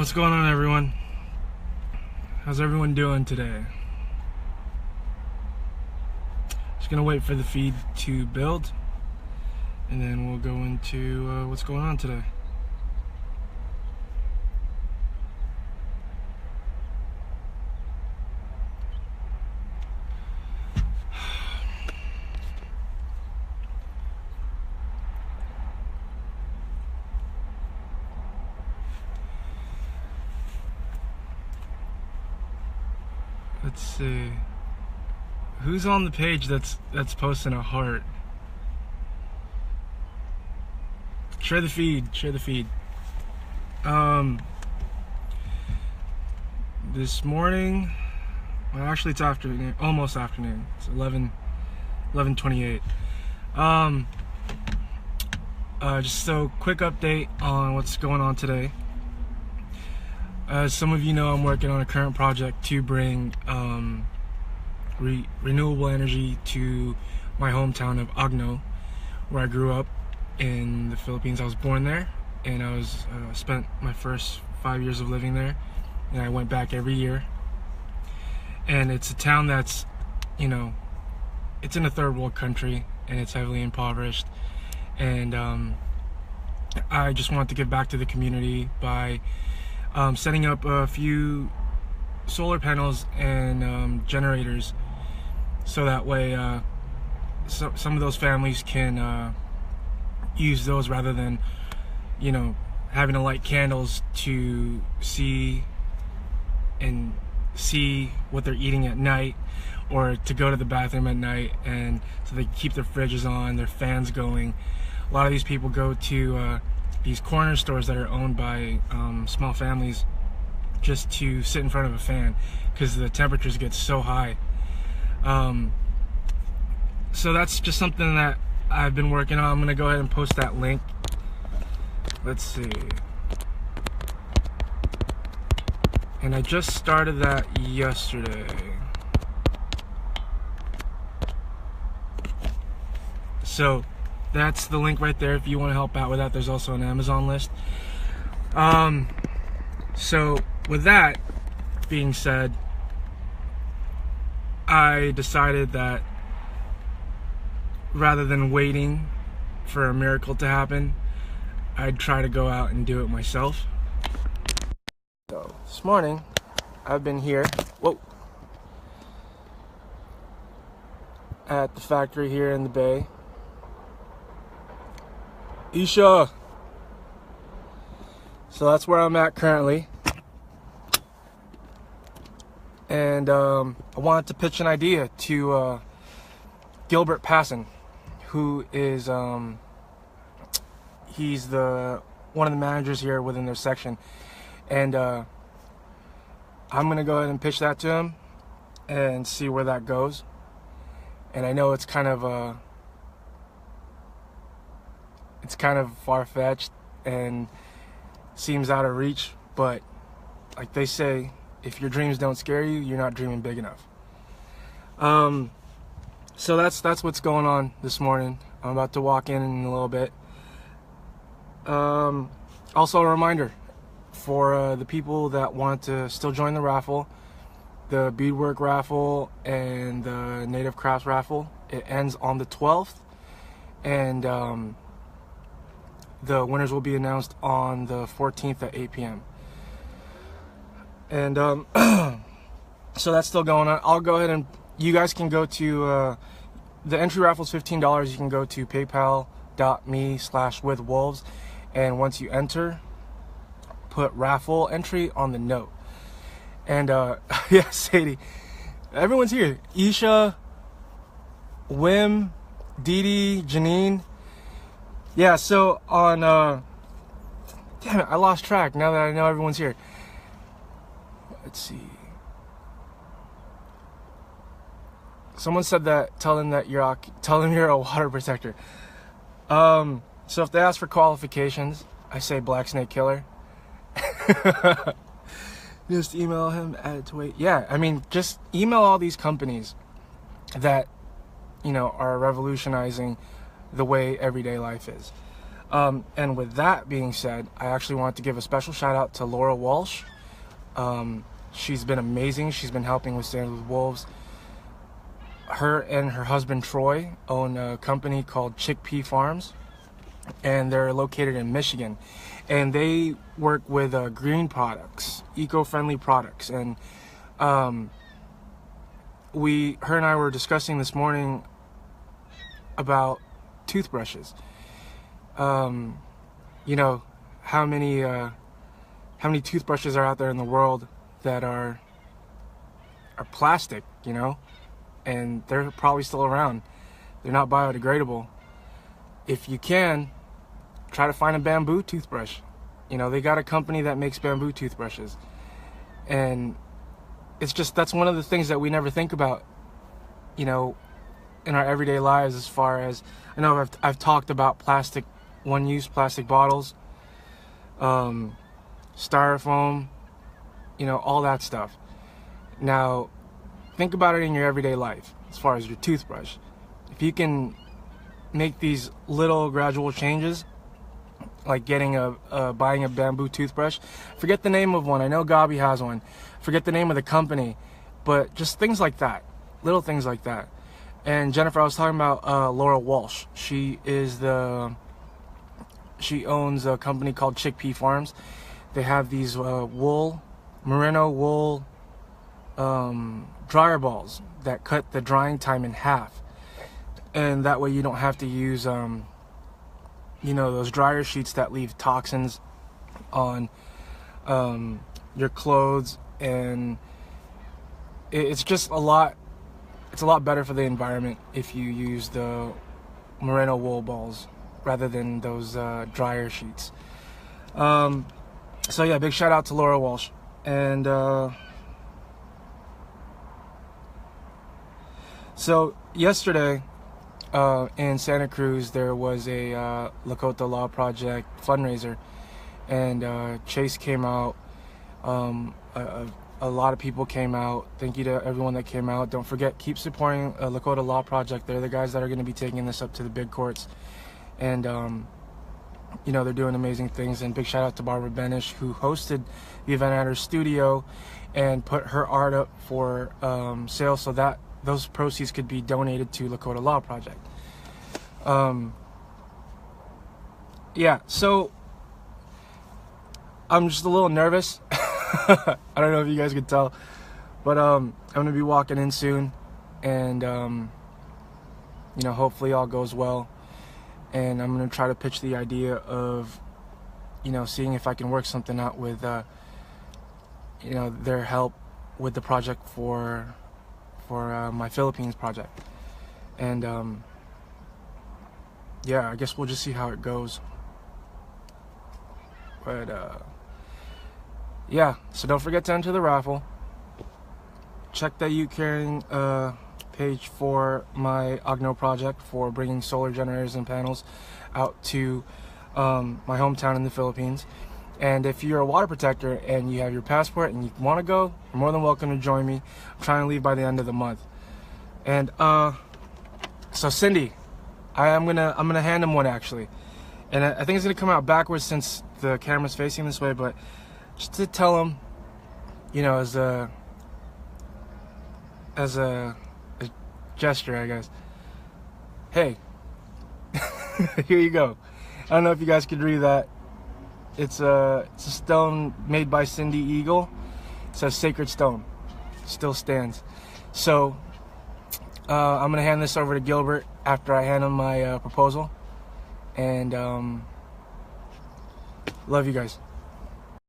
What's going on, everyone? How's everyone doing today? Just gonna wait for the feed to build, and then we'll go into what's going on today. Let's see. Who's on the page that's posting a heart? Share the feed. Share the feed. This morning, well, actually it's afternoon, almost afternoon. It's 11:28. Just a quick update on what's going on today. As some of you know, I'm working on a current project to bring renewable energy to my hometown of Agno, where I grew up in the Philippines. I was born there, and I was spent my first 5 years of living there, and I went back every year. And it's a town that's, it's in a third world country, and it's heavily impoverished. And I just wanted to give back to the community by setting up a few solar panels and generators, so that way some of those families can use those rather than having to light candles to see what they're eating at night, or to go to the bathroom at night, and so they keep their fridges on, their fans going. A lot of these people go to these corner stores that are owned by small families just to sit in front of a fan because the temperatures get so high. So that's just something that I've been working on. I'm gonna go ahead and post that link. Let's see. And I just started that yesterday. So that's the link right there if you want to help out with that. There's also an Amazon list. So with that being said, I decided that rather than waiting for a miracle to happen, I'd try to go out and do it myself. So this morning, I've been here, at the factory here in the Bay. Isha! So that's where I'm at currently. And I wanted to pitch an idea to Gilbert Passon, who is he's one of the managers here within their section, and I'm gonna go ahead and pitch that to him and see where that goes. And I know it's kind of far-fetched and seems out of reach, but like they say, if your dreams don't scare you, you're not dreaming big enough. So that's what's going on this morning. I'm about to walk in a little bit. Also a reminder for the people that want to still join the raffle, the beadwork raffle and the native crafts raffle. It ends on the 12th, and the winners will be announced on the 14th at 8 p.m. And so that's still going on. I'll go ahead and you guys can go to the entry raffle is $15. You can go to paypal.me/withwolves, and once you enter, put raffle entry on the note. And yeah, Sadie, everyone's here. Isha, Wim, Dee, Janine. Yeah, so on damn it, I lost track now that I know everyone's here. Let's see. Someone said that tell them you're a water protector. So if they ask for qualifications, I say black snake killer. Just email him, add it to wait. Yeah, I mean, just email all these companies that, are revolutionizing the way everyday life is. And with that being said, I actually want to give a special shout out to Laura Walsh. She's been amazing. She's been helping with Stand With Wolves. Her and her husband Troy own a company called Chickpea Farms, and they're located in Michigan. And they work with green products, eco-friendly products. And her and I were discussing this morning about toothbrushes. You know, how many toothbrushes are out there in the world that are plastic, you know, and they're probably still around. They're not biodegradable. If you can, try to find a bamboo toothbrush. You know, they got a company that makes bamboo toothbrushes, and it's just, that's one of the things that we never think about, you know, in our everyday lives. As far as I know, I've talked about plastic, one-use plastic bottles, styrofoam, you know, all that stuff. Now, think about it in your everyday life. As far as your toothbrush, if you can make these little gradual changes, like getting buying a bamboo toothbrush. Forget the name of one. I know Gabi has one. Forget the name of the company, but just things like that, little things like that. And Jennifer, I was talking about Laura Walsh. She owns a company called Chickpea Farms. They have these merino wool dryer balls that cut the drying time in half, and that way you don't have to use you know, those dryer sheets that leave toxins on your clothes. And it's just a lot better for the environment if you use the merino wool balls rather than those dryer sheets. So yeah, big shout out to Laura Walsh. And so yesterday in Santa Cruz, there was a Lakota Law Project fundraiser, and Chase came out. A lot of people came out. Thank you to everyone that came out. Don't forget, keep supporting Lakota Law Project. They're the guys that are going to be taking this up to the big courts, and you know, they're doing amazing things. And big shout out to Barbara Benish, who hosted the event at her studio and put her art up for sale, so that those proceeds could be donated to Lakota Law Project. Yeah, so I'm just a little nervous. I don't know if you guys could tell, but I'm gonna be walking in soon, and you know, hopefully all goes well. And I'm gonna try to pitch the idea of, you know, seeing if I can work something out with you know, their help with the project for my Philippines project. And yeah, I guess we'll just see how it goes. But yeah, so don't forget to enter the raffle. Check the You Caring page for my Agno project for bringing solar generators and panels out to my hometown in the Philippines. And if you're a water protector and you have your passport and you want to go, you're more than welcome to join me. I'm trying to leave by the end of the month. And so Cindy, I'm gonna hand him one actually, and I think it's gonna come out backwards since the camera's facing this way, but just to tell him, you know, as a gesture, I guess. Hey, here you go. I don't know if you guys could read that. It's a stone made by Cindy Eagle. It says Sacred Stone. Still stands. So I'm gonna hand this over to Gilbert after I hand him my proposal. And love you guys.